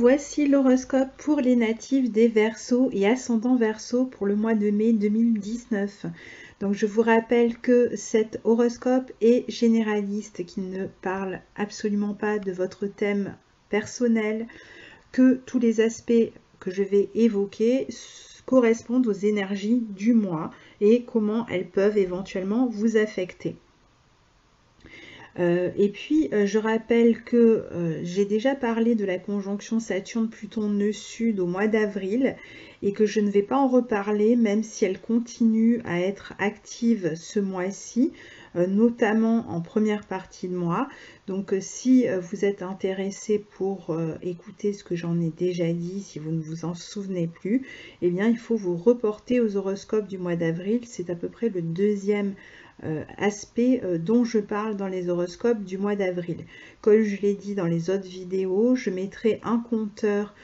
Voici l'horoscope pour les natifs des Verseaux et ascendant Verseau pour le mois de mai 2019. Donc je vous rappelle que cet horoscope est généraliste, qu'il ne parle absolument pas de votre thème personnel, que tous les aspects que je vais évoquer correspondent aux énergies du mois et comment elles peuvent éventuellement vous affecter. Je rappelle que j'ai déjà parlé de la conjonction Saturne-Pluton nœud sud au mois d'avril et que je ne vais pas en reparler même si elle continue à être active ce mois-ci, notamment en première partie de mois. Donc si vous êtes intéressé pour écouter ce que j'en ai déjà dit, si vous ne vous en souvenez plus, eh bien il faut vous reporter aux horoscopes du mois d'avril. C'est à peu près le deuxième aspect dont je parle dans les horoscopes du mois d'avril. Comme je l'ai dit dans les autres vidéos, je mettrai un compteur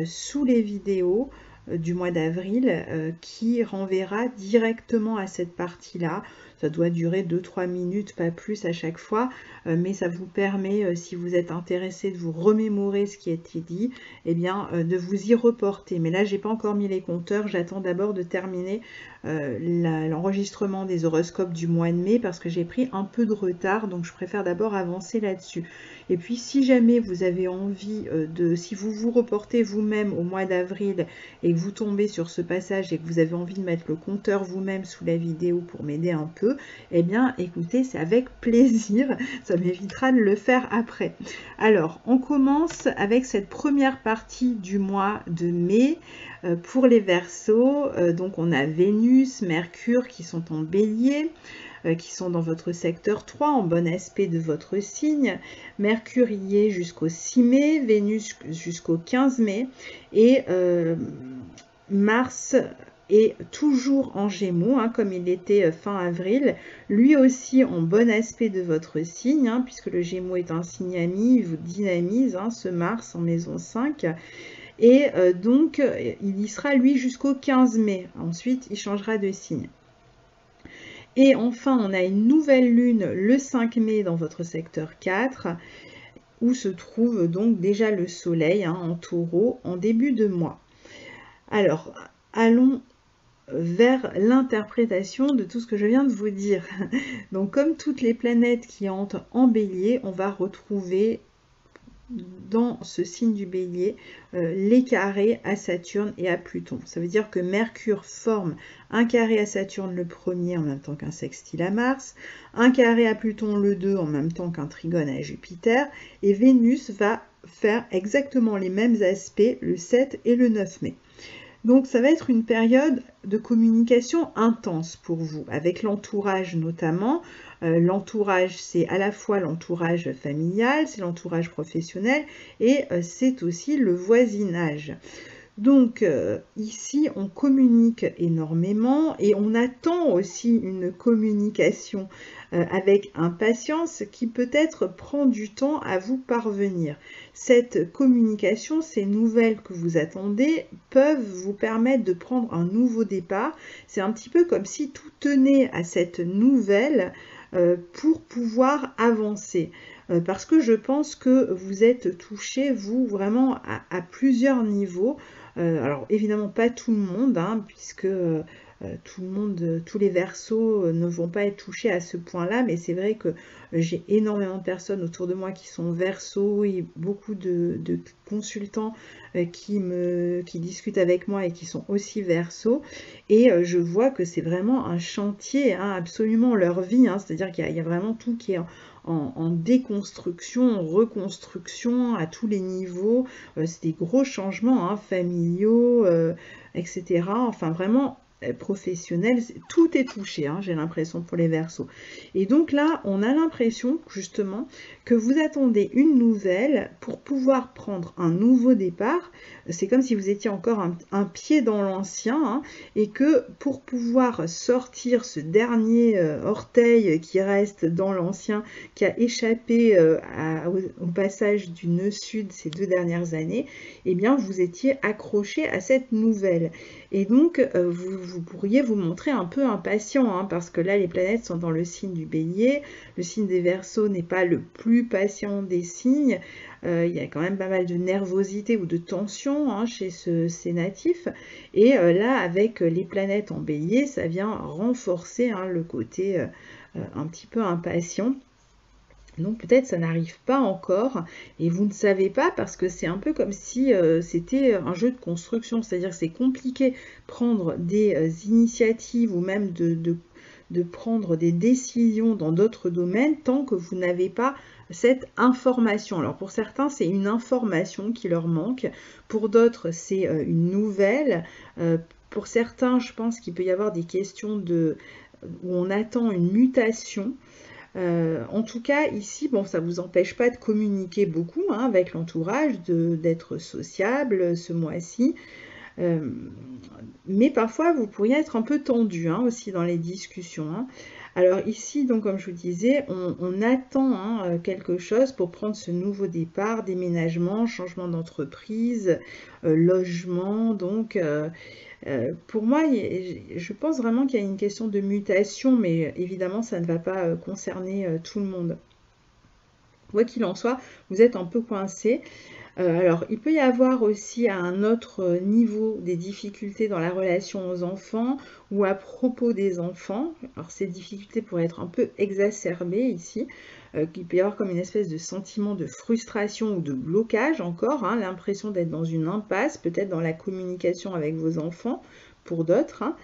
sous les vidéos du mois d'avril qui renverra directement à cette partie-là. Ça doit durer 2-3 minutes, pas plus à chaque fois, mais ça vous permet, si vous êtes intéressé, de vous remémorer ce qui a été dit, eh bien, de vous y reporter. Mais là, j'ai pas encore mis les compteurs, j'attends d'abord de terminer l'enregistrement des horoscopes du mois de mai parce que j'ai pris un peu de retard, donc je préfère d'abord avancer là-dessus. Et puis, si jamais vous avez envie si vous vous reportez vous-même au mois d'avril et que vous tombez sur ce passage et que vous avez envie de mettre le compteur vous-même sous la vidéo pour m'aider un peu, eh bien écoutez, c'est avec plaisir, ça m'évitera de le faire après. Alors on commence avec cette première partie du mois de mai pour les Verseaux. Donc on a Vénus, Mercure qui sont en Bélier, qui sont dans votre secteur 3 en bon aspect de votre signe. Mercure y est jusqu'au 6 mai, Vénus jusqu'au 15 mai et Mars est toujours en Gémeaux, comme il était fin avril, lui aussi en bon aspect de votre signe, puisque le Gémeaux est un signe ami, il vous dynamise, ce Mars en maison 5. Et donc, il y sera lui jusqu'au 15 mai. Ensuite, il changera de signe. Et enfin, on a une nouvelle lune le 5 mai dans votre secteur 4, où se trouve donc déjà le soleil en taureau en début de mois. Alors, allons vers l'interprétation de tout ce que je viens de vous dire. Donc, comme toutes les planètes qui entrent en bélier, on va retrouver dans ce signe du bélier les carrés à Saturne et à Pluton. Ça veut dire que Mercure forme un carré à Saturne le 1er en même temps qu'un sextile à Mars, un carré à Pluton le 2 en même temps qu'un trigone à Jupiter, et Vénus va faire exactement les mêmes aspects le 7 et le 9 mai. Donc ça va être une période de communication intense pour vous, avec l'entourage notamment. L'entourage, c'est à la fois l'entourage familial, c'est l'entourage professionnel et c'est aussi le voisinage. Donc ici, on communique énormément et on attend aussi une communication avec impatience qui peut-être prend du temps à vous parvenir. Cette communication, ces nouvelles que vous attendez, peuvent vous permettre de prendre un nouveau départ. C'est un petit peu comme si tout tenait à cette nouvelle pour pouvoir avancer. Parce que je pense que vous êtes touché, vous, vraiment à plusieurs niveaux. Alors évidemment pas tout le monde, puisque tout le monde, tous les Verseaux ne vont pas être touchés à ce point-là, mais c'est vrai que j'ai énormément de personnes autour de moi qui sont Verseaux et beaucoup de consultants qui discutent avec moi et qui sont aussi Verseaux, et je vois que c'est vraiment un chantier, absolument leur vie, c'est-à-dire qu'il y a vraiment tout qui est en déconstruction, en reconstruction à tous les niveaux. C'est des gros changements familiaux, etc. Enfin vraiment professionnels, tout est touché, j'ai l'impression pour les Verseaux. Et donc là, on a l'impression justement que vous attendez une nouvelle pour pouvoir prendre un nouveau départ. C'est comme si vous étiez encore un pied dans l'ancien, et que pour pouvoir sortir ce dernier orteil qui reste dans l'ancien, qui a échappé au passage du nœud sud ces 2 dernières années, eh bien vous étiez accroché à cette nouvelle. Et donc vous pourriez vous montrer un peu impatient, parce que là les planètes sont dans le signe du Bélier, le signe des Verseaux n'est pas le plus patient des signes, il y a quand même pas mal de nervosité ou de tension hein, chez ces natifs. Et là, avec les planètes en bélier, ça vient renforcer hein, le côté un petit peu impatient. Donc peut-être ça n'arrive pas encore et vous ne savez pas parce que c'est un peu comme si c'était un jeu de construction, c'est-à-dire que c'est compliqué de prendre des initiatives ou même de prendre des décisions dans d'autres domaines tant que vous n'avez pas cette information. Alors pour certains c'est une information qui leur manque, pour d'autres c'est une nouvelle, pour certains je pense qu'il peut y avoir des questions où on attend une mutation. En tout cas, ici, bon, ça ne vous empêche pas de communiquer beaucoup hein, avec l'entourage, d'être sociable ce mois-ci. Mais parfois, vous pourriez être un peu tendu hein, aussi dans les discussions. Hein. Alors ici, donc, comme je vous disais, on attend hein, quelque chose pour prendre ce nouveau départ, déménagement, changement d'entreprise, logement, donc... pour moi, je pense vraiment qu'il y a une question de mutation, mais évidemment, ça ne va pas concerner tout le monde. Quoi qu'il en soit, vous êtes un peu coincé. Alors, il peut y avoir aussi à un autre niveau des difficultés dans la relation aux enfants ou à propos des enfants. Alors, ces difficultés pourraient être un peu exacerbées ici. Il peut y avoir comme une espèce de sentiment de frustration ou de blocage encore, hein, l'impression d'être dans une impasse, peut-être dans la communication avec vos enfants pour d'autres. Hein.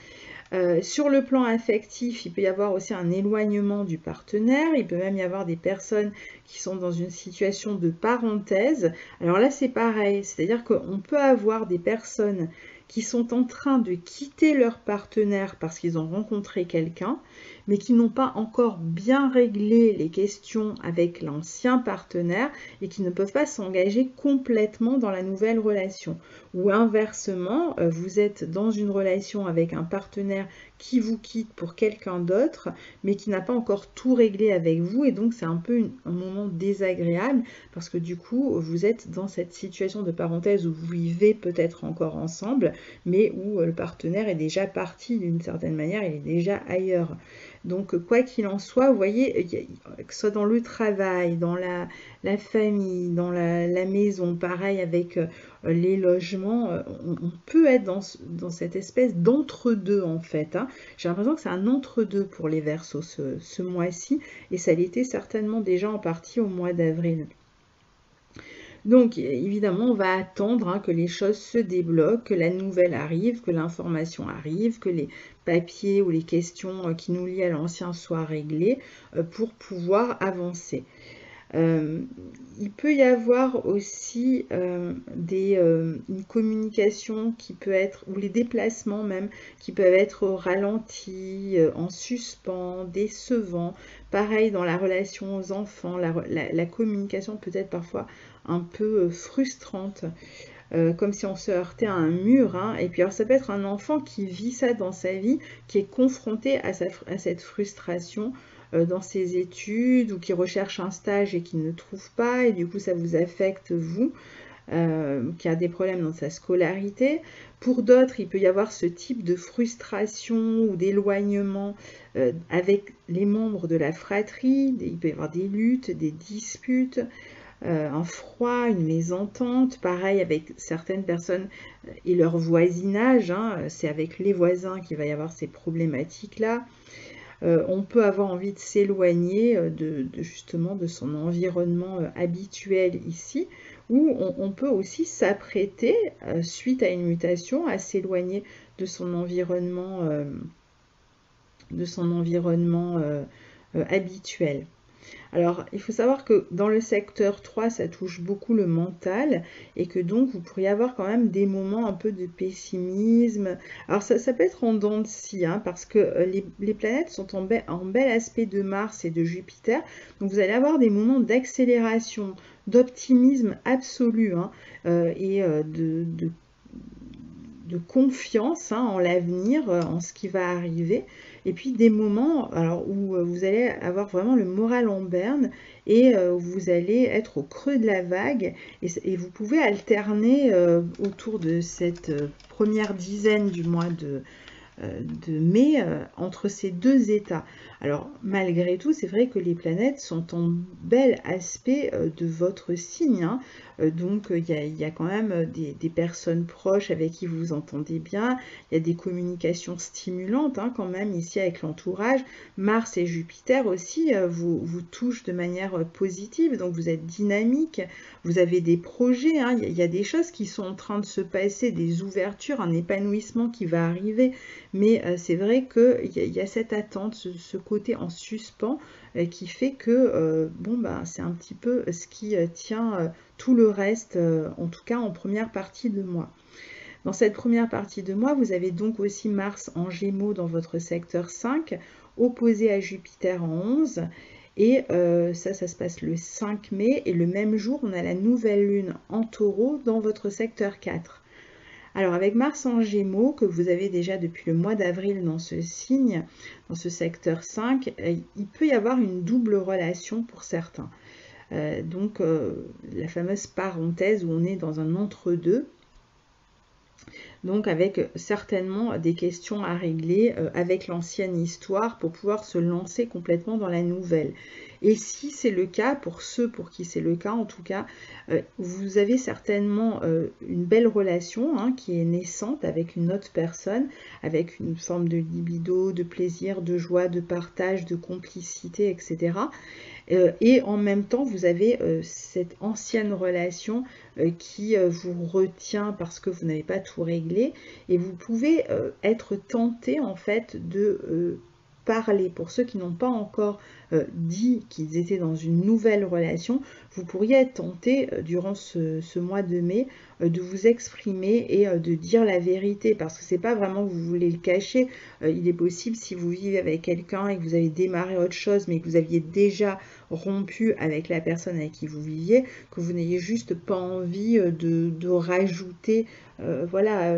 Sur le plan affectif, il peut y avoir aussi un éloignement du partenaire. Il peut même y avoir des personnes qui sont dans une situation de parenthèse. Alors là, c'est pareil. C'est-à-dire qu'on peut avoir des personnes qui sont en train de quitter leur partenaire parce qu'ils ont rencontré quelqu'un, mais qui n'ont pas encore bien réglé les questions avec l'ancien partenaire et qui ne peuvent pas s'engager complètement dans la nouvelle relation. Ou inversement, vous êtes dans une relation avec un partenaire qui vous quitte pour quelqu'un d'autre, mais qui n'a pas encore tout réglé avec vous, et donc c'est un peu un moment désagréable, parce que du coup, vous êtes dans cette situation de parenthèse où vous vivez peut-être encore ensemble, mais où le partenaire est déjà parti d'une certaine manière, il est déjà ailleurs. Donc, quoi qu'il en soit, vous voyez, que ce soit dans le travail, dans la famille, dans la maison, pareil avec les logements, on peut être dans cette espèce d'entre-deux en fait. Hein. J'ai l'impression que c'est un entre-deux pour les Verseaux ce mois-ci, et ça l'était certainement déjà en partie au mois d'avril. Donc évidemment, on va attendre hein, que les choses se débloquent, que la nouvelle arrive, que l'information arrive, que les papiers ou les questions qui nous lient à l'ancien soient réglées pour pouvoir avancer. Il peut y avoir aussi une communication qui peut être, ou les déplacements même, qui peuvent être ralentis, en suspens, décevants. Pareil dans la relation aux enfants, la communication peut être parfois un peu frustrante. Comme si on se heurtait à un mur. Hein. Et puis alors ça peut être un enfant qui vit ça dans sa vie, qui est confronté à cette frustration dans ses études, ou qui recherche un stage et qui ne trouve pas, et du coup ça vous affecte vous, qui a des problèmes dans sa scolarité. Pour d'autres, il peut y avoir ce type de frustration ou d'éloignement avec les membres de la fratrie. Il peut y avoir des luttes, des disputes, un froid, une mésentente, pareil avec certaines personnes et leur voisinage, hein, c'est avec les voisins qu'il va y avoir ces problématiques-là. On peut avoir envie de s'éloigner justement de son environnement habituel ici, ou on peut aussi s'apprêter, suite à une mutation, à s'éloigner de son environnement, habituel. Alors, il faut savoir que dans le secteur 3, ça touche beaucoup le mental, et que donc vous pourriez avoir quand même des moments un peu de pessimisme. Alors, ça peut être en dents de scie, hein, parce que les planètes sont en bel aspect de Mars et de Jupiter, donc vous allez avoir des moments d'accélération, d'optimisme absolu, hein, et de confiance hein, en l'avenir, en ce qui va arriver, et puis des moments alors, où vous allez avoir vraiment le moral en berne, et vous allez être au creux de la vague, et vous pouvez alterner autour de cette première dizaine du mois de mai entre ces deux états. Alors malgré tout, c'est vrai que les planètes sont en bel aspect de votre signe, hein. Donc il y a quand même des personnes proches avec qui vous vous entendez bien, il y a des communications stimulantes hein, quand même ici avec l'entourage. Mars et Jupiter aussi vous touchent de manière positive, donc vous êtes dynamique, vous avez des projets, hein, il y a des choses qui sont en train de se passer, des ouvertures, un épanouissement qui va arriver, mais c'est vrai qu'il y a cette attente, ce côté en suspens qui fait que bon, bah, c'est un petit peu ce qui tient tout le reste, en tout cas en première partie de mois. Dans cette première partie de mois, vous avez donc aussi Mars en Gémeaux dans votre secteur 5, opposé à Jupiter en 11. Et ça se passe le 5 mai. Et le même jour, on a la nouvelle lune en Taureau dans votre secteur 4. Alors avec Mars en Gémeaux, que vous avez déjà depuis le mois d'avril dans ce signe, dans ce secteur 5, il peut y avoir une double relation pour certains. Donc la fameuse parenthèse où on est dans un entre-deux. Donc avec certainement des questions à régler avec l'ancienne histoire pour pouvoir se lancer complètement dans la nouvelle. Et si c'est le cas, pour ceux pour qui c'est le cas en tout cas, vous avez certainement une belle relation hein, qui est naissante avec une autre personne, avec une forme de libido, de plaisir, de joie, de partage, de complicité, etc. Et en même temps, vous avez cette ancienne relation qui vous retient parce que vous n'avez pas tout réglé. Et vous pouvez être tenté en fait de parler. Pour ceux qui n'ont pas encore dit qu'ils étaient dans une nouvelle relation, vous pourriez être tenté durant ce mois de mai de vous exprimer et de dire la vérité, parce que c'est pas vraiment que vous voulez le cacher. Il est possible, si vous vivez avec quelqu'un et que vous avez démarré autre chose, mais que vous aviez déjà rompu avec la personne avec qui vous viviez, que vous n'ayez juste pas envie de rajouter voilà,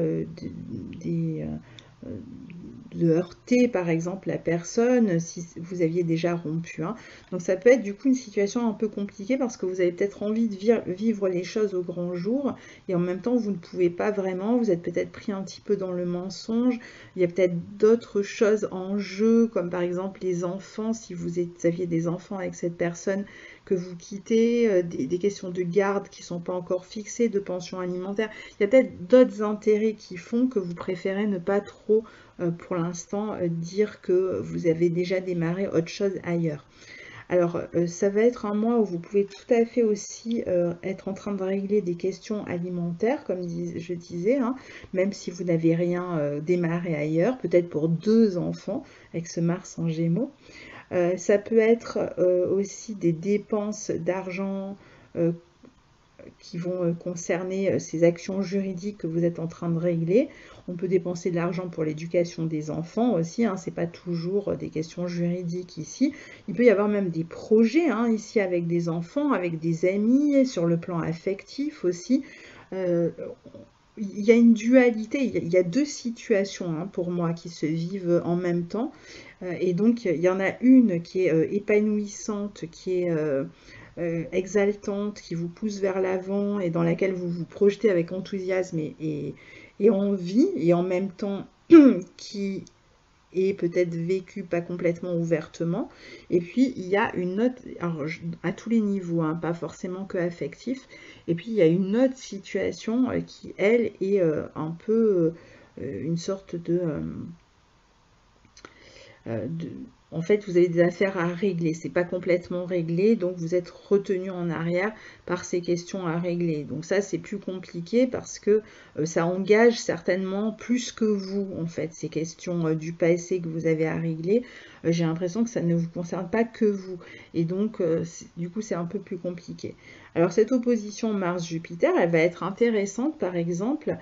de heurter par exemple la personne si vous aviez déjà rompu. Hein. Donc ça peut être du coup une situation un peu compliquée parce que vous avez peut-être envie de vivre les choses au grand jour et en même temps vous ne pouvez pas vraiment, vous êtes peut-être pris un petit peu dans le mensonge, il y a peut-être d'autres choses en jeu comme par exemple les enfants, si vous aviez des enfants avec cette personne que vous quittez, des questions de garde qui ne sont pas encore fixées, de pension alimentaire. Il y a peut-être d'autres intérêts qui font que vous préférez ne pas trop, pour l'instant, dire que vous avez déjà démarré autre chose ailleurs. Alors, ça va être un mois où vous pouvez tout à fait aussi être en train de régler des questions alimentaires, comme je disais, hein, même si vous n'avez rien démarré ailleurs, peut-être pour 2 enfants, avec ce Mars en Gémeaux. Ça peut être aussi des dépenses d'argent qui vont concerner ces actions juridiques que vous êtes en train de régler. On peut dépenser de l'argent pour l'éducation des enfants aussi, hein, ce n'est pas toujours des questions juridiques ici. Il peut y avoir même des projets hein, ici avec des enfants, avec des amis, sur le plan affectif aussi. Il y a une dualité, il y a 2 situations hein, pour moi qui se vivent en même temps. Et donc, il y en a une qui est épanouissante, qui est exaltante, qui vous pousse vers l'avant et dans laquelle vous vous projetez avec enthousiasme et envie, et en même temps qui est peut-être vécue pas complètement ouvertement. Et puis, il y a une autre, alors, à tous les niveaux, hein, pas forcément que affectif, et puis il y a une autre situation qui, elle, est un peu une sorte en fait, vous avez des affaires à régler, c'est pas complètement réglé, donc vous êtes retenu en arrière par ces questions à régler. Donc ça, c'est plus compliqué parce que ça engage certainement plus que vous, en fait, ces questions du passé que vous avez à régler. J'ai l'impression que ça ne vous concerne pas que vous. Et donc, du coup, c'est un peu plus compliqué. Alors, cette opposition Mars-Jupiter, elle va être intéressante, par exemple,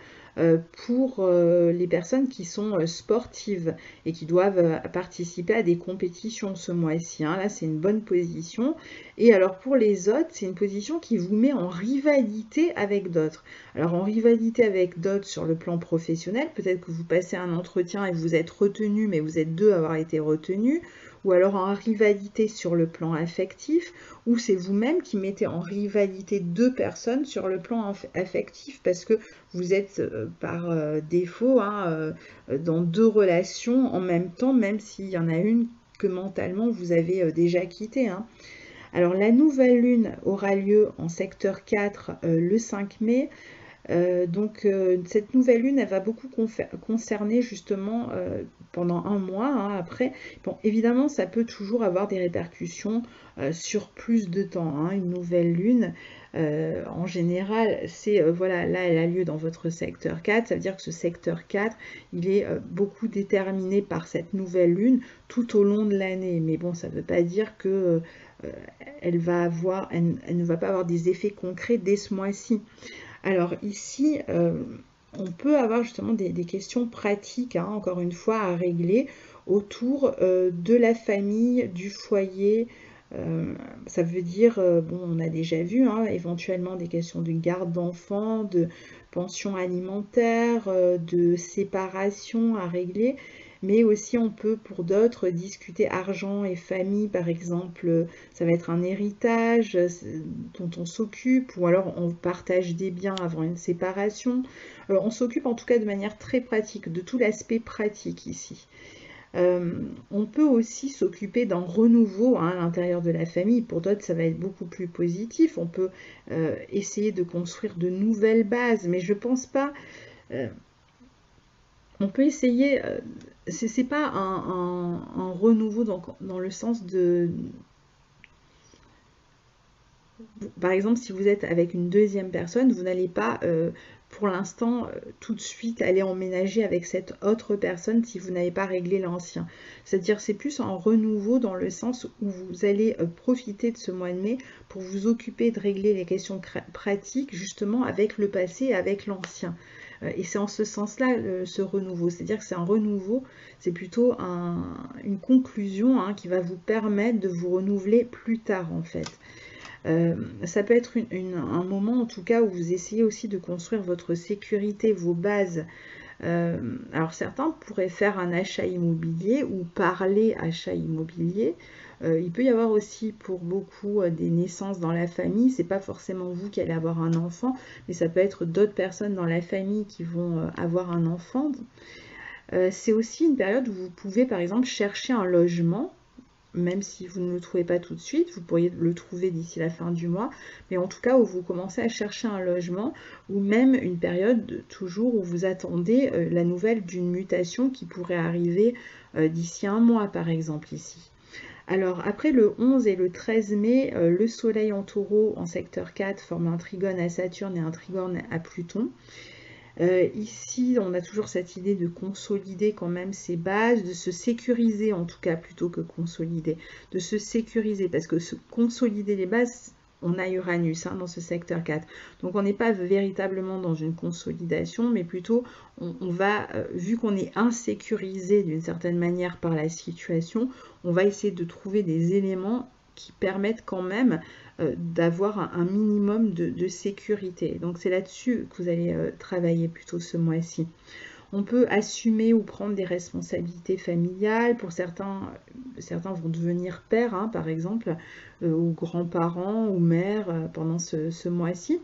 pour les personnes qui sont sportives et qui doivent participer à des compétitions ce mois-ci. Hein. Là, c'est une bonne position. Et alors, pour les autres, c'est une position qui vous met en rivalité avec d'autres. Alors, en rivalité avec d'autres sur le plan professionnel, peut-être que vous passez un entretien et vous êtes retenu, mais vous êtes 2 à avoir été retenus. ou alors en rivalité sur le plan affectif, ou c'est vous-même qui mettez en rivalité deux personnes sur le plan affectif parce que vous êtes par défaut hein, dans deux relations en même temps, même s'il y en a une que mentalement vous avez déjà quittée. Hein. Alors la nouvelle lune aura lieu en secteur 4 le 5 mai. Donc cette nouvelle lune, elle va beaucoup concerner justement pendant un mois hein, après. Bon, évidemment, ça peut toujours avoir des répercussions sur plus de temps. Hein, une nouvelle lune, en général, c'est voilà, là, elle a lieu dans votre secteur 4. Ça veut dire que ce secteur 4, il est beaucoup déterminé par cette nouvelle lune tout au long de l'année. Mais bon, ça ne veut pas dire que elle ne va pas avoir des effets concrets dès ce mois-ci. Alors ici, on peut avoir justement des questions pratiques, hein, encore une fois, à régler autour de la famille, du foyer. Ça veut dire, bon, on a déjà vu, hein, éventuellement des questions de garde d'enfants, de pension alimentaire, de séparation à régler. Mais aussi on peut pour d'autres discuter argent et famille, par exemple, ça va être un héritage dont on s'occupe, ou alors on partage des biens avant une séparation. On s'occupe en tout cas de manière très pratique, de tout l'aspect pratique ici. On peut aussi s'occuper d'un renouveau hein, à l'intérieur de la famille. Pour d'autres, ça va être beaucoup plus positif. On peut essayer de construire de nouvelles bases, mais je pense pas... on peut essayer, c'est pas un renouveau dans le sens de... Par exemple, si vous êtes avec une deuxième personne, vous n'allez pas, pour l'instant, tout de suite aller emménager avec cette autre personne si vous n'avez pas réglé l'ancien. C'est-à-dire, c'est plus un renouveau dans le sens où vous allez profiter de ce mois de mai pour vous occuper de régler les questions pratiques, justement, avec le passé et avec l'ancien. Et c'est en ce sens-là ce renouveau. C'est-à-dire que c'est un renouveau, c'est plutôt une conclusion hein, qui va vous permettre de vous renouveler plus tard, en fait. Ça peut être un moment en tout cas où vous essayez aussi de construire votre sécurité, vos bases. Alors certains pourraient faire un achat immobilier ou parler achat immobilier. Il peut y avoir aussi pour beaucoup des naissances dans la famille. C'est pas forcément vous qui allez avoir un enfant, mais ça peut être d'autres personnes dans la famille qui vont avoir un enfant. C'est aussi une période où vous pouvez par exemple chercher un logement. Même si vous ne le trouvez pas tout de suite, vous pourriez le trouver d'ici la fin du mois, mais en tout cas où vous commencez à chercher un logement, ou même une période toujours où vous attendez la nouvelle d'une mutation qui pourrait arriver d'ici un mois par exemple ici. Alors après le 11 et le 13 mai, le soleil en taureau en secteur 4 forme un trigone à Saturne et un trigone à Pluton. Ici, on a toujours cette idée de consolider quand même ses bases, de se sécuriser en tout cas plutôt que consolider, de se sécuriser parce que se consolider les bases, on a Uranus hein, dans ce secteur 4. Donc on n'est pas véritablement dans une consolidation, mais plutôt on va, vu qu'on est insécurisé d'une certaine manière par la situation, on va essayer de trouver des éléments qui permettent quand même d'avoir un minimum de sécurité. Donc c'est là-dessus que vous allez travailler plutôt ce mois-ci. On peut assumer ou prendre des responsabilités familiales. Pour certains vont devenir pères, hein, par exemple, ou grands-parents ou mères pendant ce mois-ci.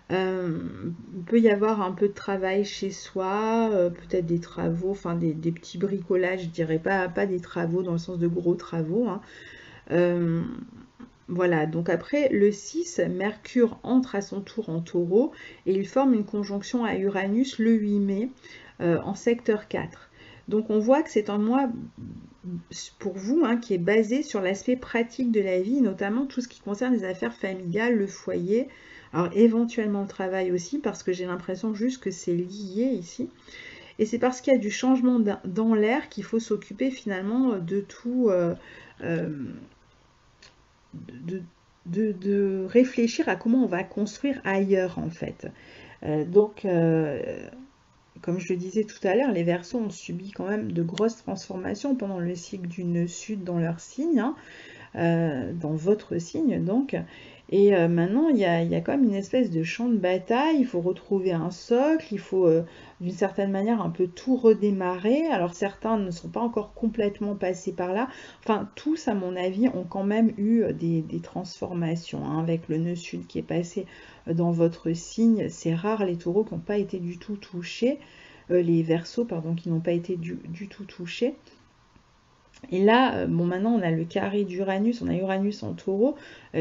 Il peut y avoir un peu de travail chez soi, peut-être des travaux, enfin des petits bricolages, je dirais pas des travaux dans le sens de gros travaux. Hein. Voilà, donc après le 6, Mercure entre à son tour en taureau et il forme une conjonction à Uranus le 8 mai en secteur 4. Donc on voit que c'est un mois pour vous hein, qui est basé sur l'aspect pratique de la vie, notamment tout ce qui concerne les affaires familiales, le foyer, alors éventuellement le travail aussi parce que j'ai l'impression juste que c'est lié ici. Et c'est parce qu'il y a du changement dans l'air qu'il faut s'occuper finalement de tout... de réfléchir à comment on va construire ailleurs en fait. Comme je le disais tout à l'heure, les Verseaux ont subi quand même de grosses transformations pendant le cycle du nœud sud dans leur signe, hein, dans votre signe donc. Et maintenant, il y a quand même une espèce de champ de bataille, il faut retrouver un socle, il faut d'une certaine manière un peu tout redémarrer. Alors certains ne sont pas encore complètement passés par là. Enfin, tous, à mon avis, ont quand même eu des transformations, hein, avec le nœud sud qui est passé dans votre signe. C'est rare les taureaux qui n'ont pas été du tout touchés, les verseaux, pardon, qui n'ont pas été du tout touchés. Et là, bon, maintenant on a le carré d'Uranus, on a Uranus en taureau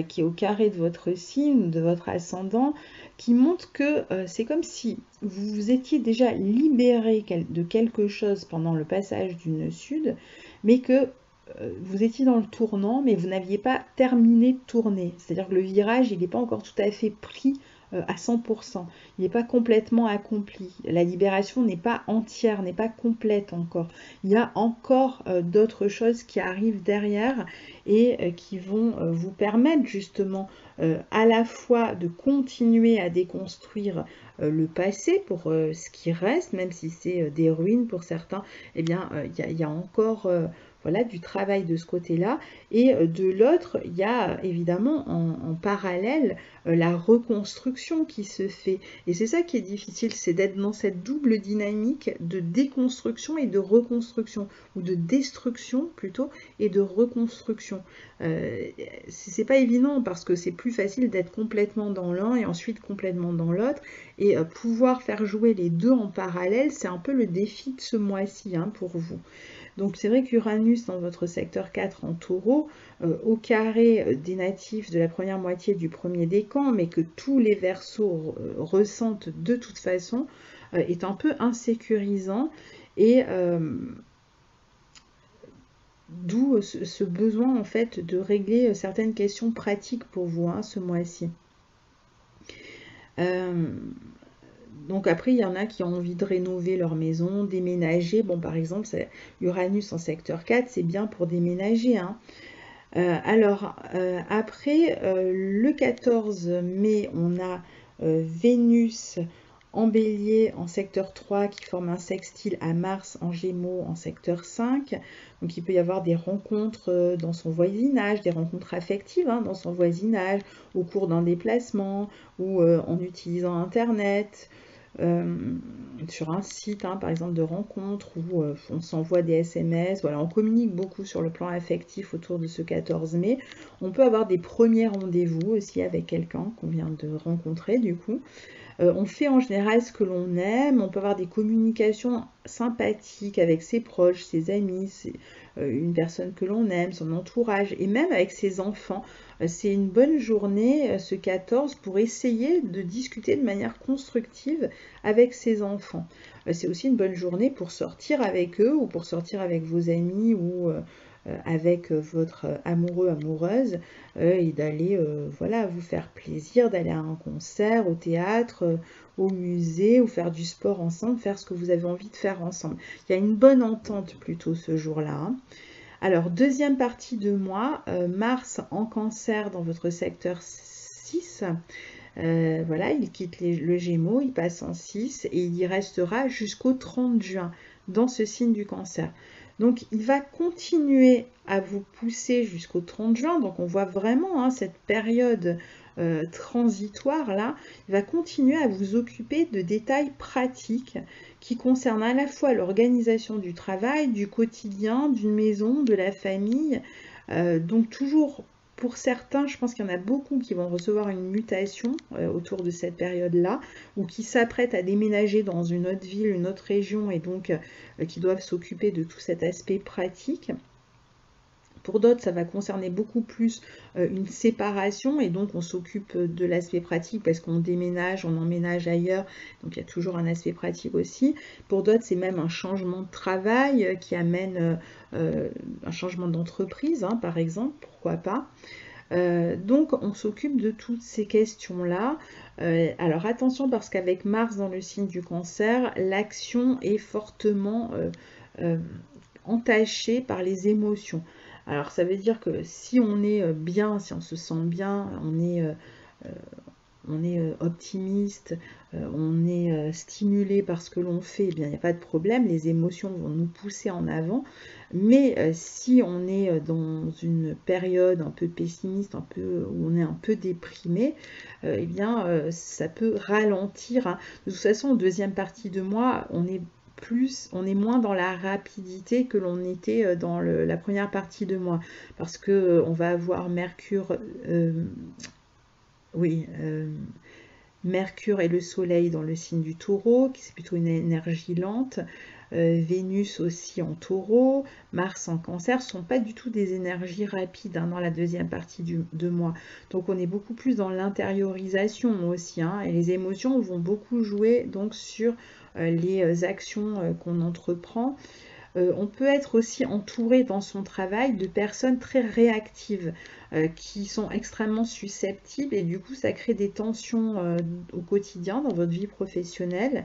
qui est au carré de votre signe, de votre ascendant, qui montre que c'est comme si vous vous étiez déjà libéré de quelque chose pendant le passage du nœud sud, mais que vous étiez dans le tournant, mais vous n'aviez pas terminé de tourner. C'est-à-dire que le virage, il n'est pas encore tout à fait pris à 100%. Il n'est pas complètement accompli. La libération n'est pas entière, n'est pas complète encore. Il y a encore d'autres choses qui arrivent derrière et qui vont vous permettre justement à la fois de continuer à déconstruire le passé pour ce qui reste, même si c'est des ruines pour certains, eh bien il y a encore voilà, du travail de ce côté-là. Et de l'autre, il y a évidemment en parallèle la reconstruction qui se fait. Et c'est ça qui est difficile, c'est d'être dans cette double dynamique de déconstruction et de reconstruction, ou de destruction plutôt, et de reconstruction. C'est pas évident parce que c'est plus facile d'être complètement dans l'un et ensuite complètement dans l'autre. Et pouvoir faire jouer les deux en parallèle, c'est un peu le défi de ce mois-ci hein, pour vous. Donc c'est vrai qu'Uranus dans votre secteur 4 en taureau, au carré des natifs de la première moitié du premier décan, mais que tous les verseaux ressentent de toute façon, est un peu insécurisant et d'où ce besoin en fait de régler certaines questions pratiques pour vous hein, ce mois-ci. Donc après, il y en a qui ont envie de rénover leur maison, déménager. Bon, par exemple, Uranus en secteur 4, c'est bien pour déménager. Hein. Après, le 14 mai, on a Vénus en bélier en secteur 3 qui forme un sextile à Mars en gémeaux en secteur 5. Donc il peut y avoir des rencontres dans son voisinage, des rencontres affectives hein, dans son voisinage, au cours d'un déplacement ou en utilisant Internet. Sur un site hein, par exemple de rencontre où on s'envoie des SMS, voilà, on communique beaucoup sur le plan affectif autour de ce 14 mai. On peut avoir des premiers rendez-vous aussi avec quelqu'un qu'on vient de rencontrer du coup. On fait en général ce que l'on aime, on peut avoir des communications sympathiques avec ses proches, ses amis, une personne que l'on aime, son entourage, et même avec ses enfants. C'est une bonne journée, ce 14, pour essayer de discuter de manière constructive avec ses enfants. C'est aussi une bonne journée pour sortir avec eux ou pour sortir avec vos amis ou avec votre amoureux, amoureuse, et d'aller voilà, vous faire plaisir, d'aller à un concert, au théâtre, au musée, ou faire du sport ensemble, faire ce que vous avez envie de faire ensemble. Il y a une bonne entente plutôt ce jour-là. Hein. Alors, deuxième partie de mois, Mars en Cancer dans votre secteur 6. Voilà, il quitte le Gémeaux, il passe en 6 et il y restera jusqu'au 30 juin dans ce signe du Cancer. Donc, il va continuer à vous pousser jusqu'au 30 juin. Donc, on voit vraiment hein, cette période transitoire là. Il va continuer à vous occuper de détails pratiques qui concernent à la fois l'organisation du travail, du quotidien, d'une maison, de la famille. Donc, toujours pour certains, je pense qu'il y en a beaucoup qui vont recevoir une mutation autour de cette période-là, ou qui s'apprêtent à déménager dans une autre ville, une autre région, et donc qui doivent s'occuper de tout cet aspect pratique. Pour d'autres, ça va concerner beaucoup plus une séparation et donc on s'occupe de l'aspect pratique parce qu'on déménage, on emménage ailleurs, donc il y a toujours un aspect pratique aussi. Pour d'autres, c'est même un changement de travail qui amène un changement d'entreprise, hein, par exemple, pourquoi pas. Donc on s'occupe de toutes ces questions-là. Alors attention parce qu'avec Mars dans le signe du Cancer, l'action est fortement entachée par les émotions. Alors ça veut dire que si on est bien, si on se sent bien, on est optimiste, on est stimulé par ce que l'on fait, eh bien, il n'y a pas de problème, les émotions vont nous pousser en avant. Mais si on est dans une période un peu pessimiste, où on est un peu déprimé, eh bien, ça peut ralentir, hein. De toute façon, en deuxième partie de mois, on est moins dans la rapidité que l'on était dans la première partie de mois, parce que on va avoir Mercure, Mercure et le Soleil dans le signe du Taureau, qui c'est plutôt une énergie lente. Vénus aussi en Taureau, Mars en Cancer, ce ne sont pas du tout des énergies rapides, hein, dans la deuxième partie de mois. Donc on est beaucoup plus dans l'intériorisation aussi, hein, et les émotions vont beaucoup jouer donc sur les actions qu'on entreprend. On peut être aussi entouré dans son travail de personnes très réactives, qui sont extrêmement susceptibles, et du coup ça crée des tensions au quotidien dans votre vie professionnelle.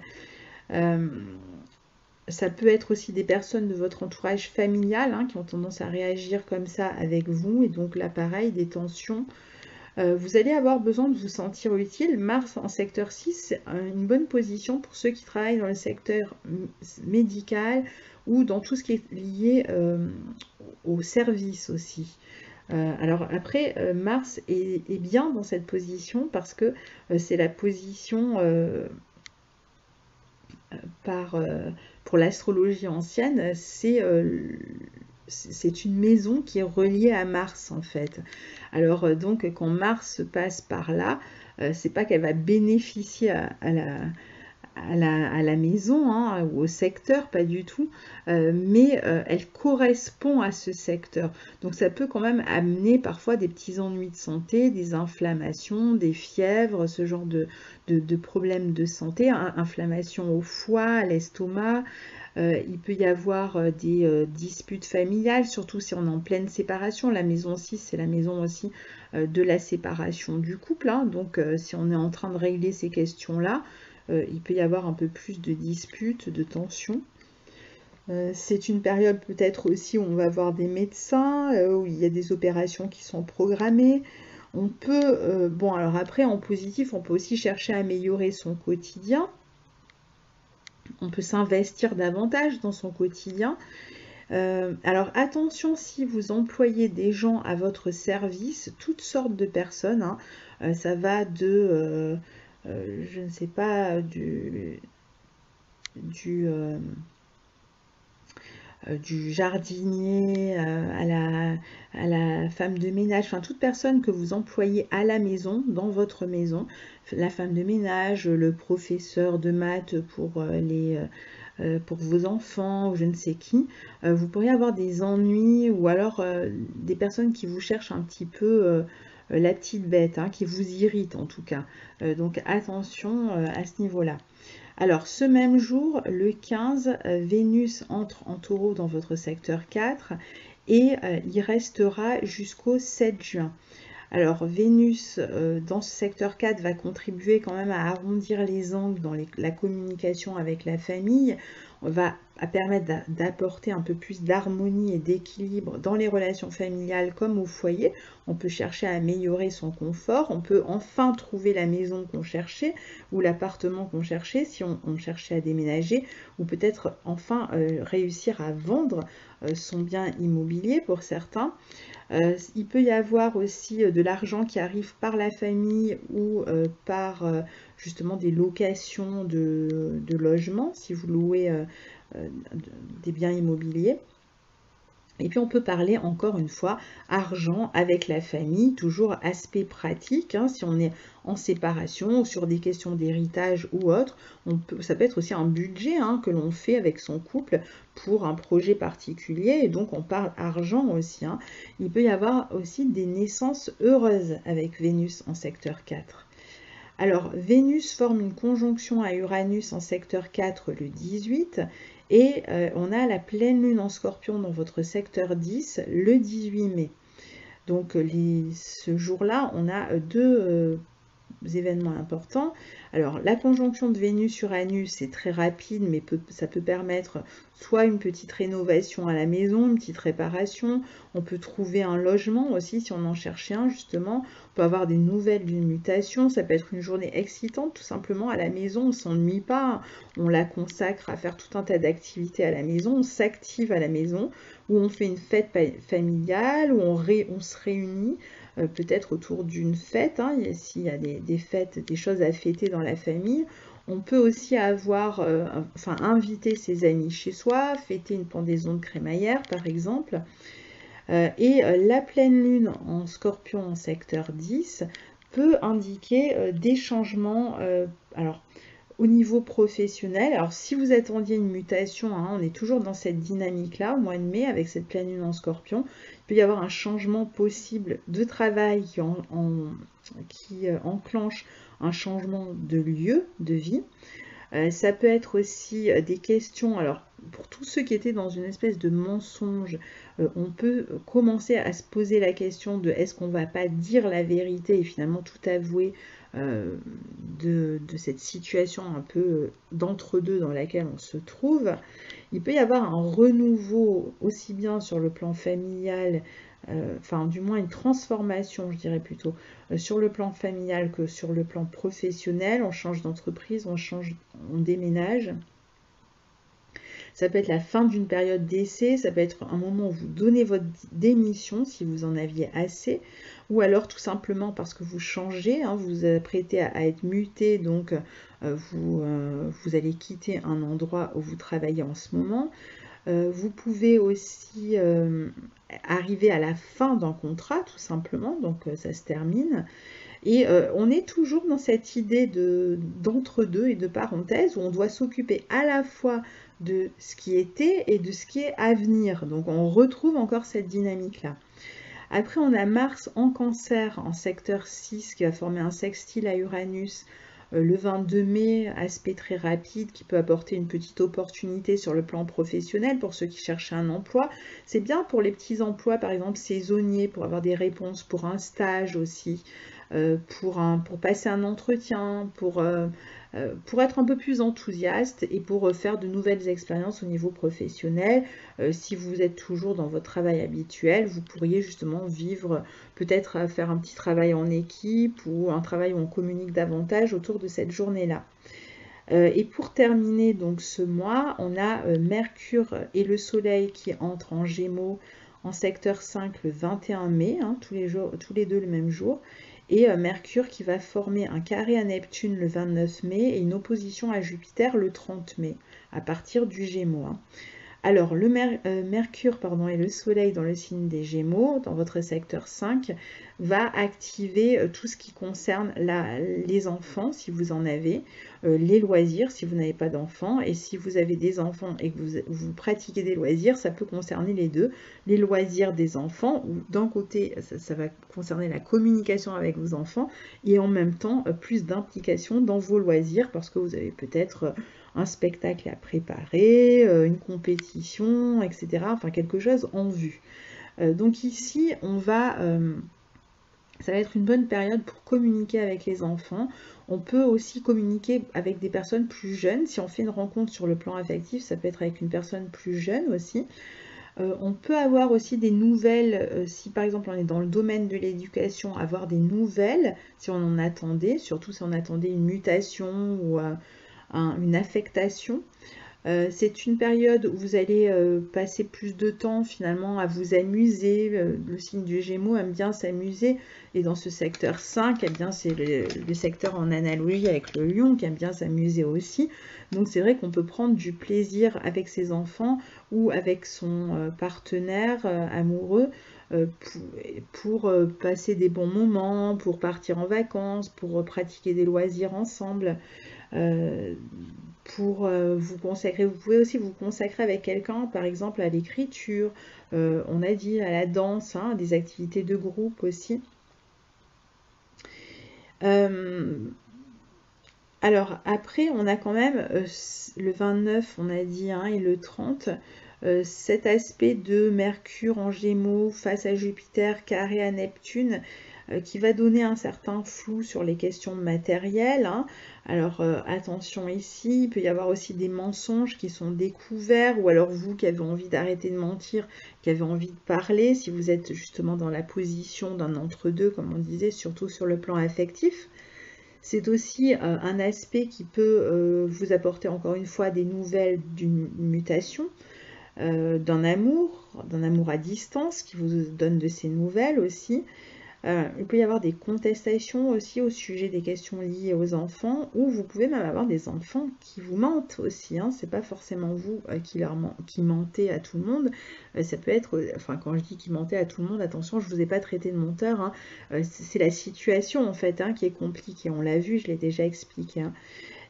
Ça peut être aussi des personnes de votre entourage familial, hein, qui ont tendance à réagir comme ça avec vous, et donc là pareil, des tensions. Vous allez avoir besoin de vous sentir utile. Mars en secteur 6, c'est une bonne position pour ceux qui travaillent dans le secteur médical ou dans tout ce qui est lié au service aussi. Alors après, Mars est bien dans cette position parce que c'est la position pour l'astrologie ancienne, c'est une maison qui est reliée à Mars en fait. Alors donc quand Mars passe par là, c'est pas qu'elle va bénéficier à la maison, hein, ou au secteur, pas du tout, mais elle correspond à ce secteur. Donc ça peut quand même amener parfois des petits ennuis de santé, des inflammations, des fièvres, ce genre de problèmes de santé, hein, inflammation au foie, à l'estomac. Il peut y avoir des disputes familiales, surtout si on est en pleine séparation. La maison 6, c'est la maison aussi de la séparation du couple, hein. Donc si on est en train de régler ces questions-là, il peut y avoir un peu plus de disputes, de tensions. C'est une période peut-être aussi où on va voir des médecins, où il y a des opérations qui sont programmées. On peut, bon alors après en positif, on peut aussi chercher à améliorer son quotidien. On peut s'investir davantage dans son quotidien. Alors attention si vous employez des gens à votre service, toutes sortes de personnes, hein. Ça va de, je ne sais pas, du jardinier à la femme de ménage, enfin toute personne que vous employez à la maison, dans votre maison, la femme de ménage, le professeur de maths pour vos enfants, ou je ne sais qui, vous pourriez avoir des ennuis, ou alors des personnes qui vous cherchent un petit peu la petite bête, hein, qui vous irrite en tout cas. Donc attention à ce niveau-là. Alors, ce même jour, le 15, Vénus entre en Taureau dans votre secteur 4 et il restera jusqu'au 7 juin. Alors, Vénus dans ce secteur 4 va contribuer quand même à arrondir les angles dans la communication avec la famille, va permettre d'apporter un peu plus d'harmonie et d'équilibre dans les relations familiales comme au foyer. On peut chercher à améliorer son confort, on peut enfin trouver la maison qu'on cherchait ou l'appartement qu'on cherchait si on cherchait à déménager, ou peut-être enfin réussir à vendre son bien immobilier pour certains. Il peut y avoir aussi de l'argent qui arrive par la famille ou par justement des locations de logements, si vous louez des biens immobiliers. Et puis on peut parler encore une fois argent avec la famille, toujours aspect pratique, hein, si on est en séparation ou sur des questions d'héritage ou autre. Ça peut être aussi un budget, hein, que l'on fait avec son couple pour un projet particulier, et donc on parle argent aussi, hein. Il peut y avoir aussi des naissances heureuses avec Vénus en secteur 4. Alors, Vénus forme une conjonction à Uranus en secteur 4 le 18, et on a la pleine lune en Scorpion dans votre secteur 10 le 18 mai. Donc, ce jour-là, on a deux événements importants. Alors, la conjonction de Vénus-Uranus, c'est très rapide, mais ça peut permettre soit une petite rénovation à la maison, une petite réparation. On peut trouver un logement aussi, si on en cherche un, justement. On peut avoir des nouvelles d'une mutation. Ça peut être une journée excitante, tout simplement, à la maison. On ne s'ennuie pas. On la consacre à faire tout un tas d'activités à la maison. On s'active à la maison, où on fait une fête familiale, où on se réunit. Peut-être autour d'une fête, hein, s'il y a des fêtes, des choses à fêter dans la famille. On peut aussi avoir, inviter ses amis chez soi, fêter une pendaison de crémaillère par exemple. La pleine lune en Scorpion en secteur 10 peut indiquer des changements, alors au niveau professionnel. Alors si vous attendiez une mutation, hein, on est toujours dans cette dynamique-là au mois de mai avec cette pleine lune en Scorpion. Il peut y avoir un changement possible de travail qui enclenche un changement de lieu de vie. Ça peut être aussi des questions, alors pour tous ceux qui étaient dans une espèce de mensonge, on peut commencer à se poser la question de est-ce qu'on va pas dire la vérité et finalement tout avouer de cette situation un peu d'entre-deux dans laquelle on se trouve. Il peut y avoir un renouveau aussi bien sur le plan familial, du moins une transformation, je dirais plutôt, sur le plan familial que sur le plan professionnel. On change d'entreprise, on déménage. Ça peut être la fin d'une période d'essai, ça peut être un moment où vous donnez votre démission si vous en aviez assez, ou alors tout simplement parce que vous changez, hein, vous vous apprêtez à être muté, donc vous allez quitter un endroit où vous travaillez en ce moment. Vous pouvez aussi arriver à la fin d'un contrat, tout simplement, donc ça se termine. Et on est toujours dans cette idée d'entre-deux et de parenthèse où on doit s'occuper à la fois de ce qui était et de ce qui est à venir. Donc on retrouve encore cette dynamique-là. Après, on a Mars en Cancer, en secteur 6, qui va former un sextile à Uranus le 22 mai, aspect très rapide qui peut apporter une petite opportunité sur le plan professionnel pour ceux qui cherchent un emploi. C'est bien pour les petits emplois, par exemple saisonniers, pour avoir des réponses pour un stage aussi, pour passer un entretien, pour être un peu plus enthousiaste et pour faire de nouvelles expériences au niveau professionnel. Si vous êtes toujours dans votre travail habituel, vous pourriez justement vivre, peut-être faire un petit travail en équipe ou un travail où on communique davantage autour de cette journée-là. Et pour terminer donc ce mois, on a Mercure et le Soleil qui entrent en Gémeaux en secteur 5 le 21 mai, hein, tous les deux le même jour, et Mercure qui va former un carré à Neptune le 29 mai et une opposition à Jupiter le 30 mai, à partir du Gémeaux. Hein. Alors, le Mercure et le Soleil dans le signe des Gémeaux, dans votre secteur 5, va activer tout ce qui concerne les enfants, si vous en avez, les loisirs, si vous n'avez pas d'enfants, et si vous avez des enfants et que vous pratiquez des loisirs, ça peut concerner les deux. Les loisirs des enfants, où d'un côté, ça va concerner la communication avec vos enfants, et en même temps, plus d'implication dans vos loisirs, parce que vous avez peut-être un spectacle à préparer, une compétition, etc. Enfin, quelque chose en vue. Donc ici, ça va être une bonne période pour communiquer avec les enfants. On peut aussi communiquer avec des personnes plus jeunes. Si on fait une rencontre sur le plan affectif, ça peut être avec une personne plus jeune aussi. On peut avoir aussi des nouvelles, si par exemple on est dans le domaine de l'éducation, avoir des nouvelles, si on en attendait, surtout si on attendait une mutation ou une affectation. C'est une période où vous allez passer plus de temps finalement à vous amuser. Le signe du Gémeaux aime bien s'amuser. Et dans ce secteur 5, eh bien, c'est le secteur en analogie avec le lion qui aime bien s'amuser aussi. Donc c'est vrai qu'on peut prendre du plaisir avec ses enfants ou avec son partenaire amoureux pour passer des bons moments, pour partir en vacances, pour pratiquer des loisirs ensemble. Pour vous consacrer, vous pouvez aussi vous consacrer avec quelqu'un, par exemple à l'écriture, on a dit à la danse, hein, des activités de groupe aussi. Alors après, on a quand même le 29, on a dit, hein, et le 30, cet aspect de Mercure en Gémeaux face à Jupiter, carré à Neptune, qui va donner un certain flou sur les questions matérielles, hein. Alors attention ici, il peut y avoir aussi des mensonges qui sont découverts, ou alors vous qui avez envie d'arrêter de mentir, qui avez envie de parler, si vous êtes justement dans la position d'un entre-deux, comme on disait, surtout sur le plan affectif. C'est aussi un aspect qui peut vous apporter encore une fois des nouvelles d'une mutation, d'un amour à distance qui vous donne de ces nouvelles aussi. Il peut y avoir des contestations aussi au sujet des questions liées aux enfants, ou vous pouvez même avoir des enfants qui vous mentent aussi, hein. C'est pas forcément vous qui mentez à tout le monde. Ça peut être, enfin quand je dis qui mentez à tout le monde, attention, je vous ai pas traité de menteur, hein. C'est la situation en fait, hein, qui est compliquée. On l'a vu, je l'ai déjà expliqué, hein.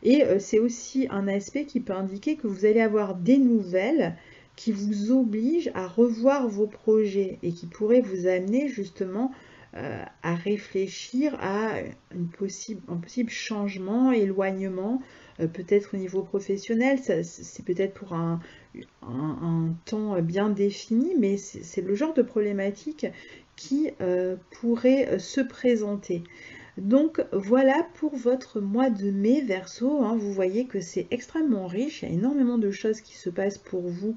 Et c'est aussi un aspect qui peut indiquer que vous allez avoir des nouvelles qui vous obligent à revoir vos projets et qui pourraient vous amener justement à réfléchir à un possible changement, éloignement, peut-être au niveau professionnel. C'est peut-être pour un temps bien défini, mais c'est le genre de problématique qui pourrait se présenter. Donc voilà pour votre mois de mai Verseau, hein. Vous voyez que c'est extrêmement riche, il y a énormément de choses qui se passent pour vous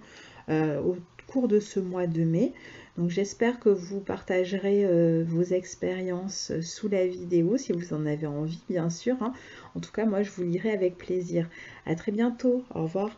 au cours de ce mois de mai. Donc j'espère que vous partagerez vos expériences sous la vidéo, si vous en avez envie bien sûr, hein. En tout cas moi je vous lirai avec plaisir. À très bientôt, au revoir.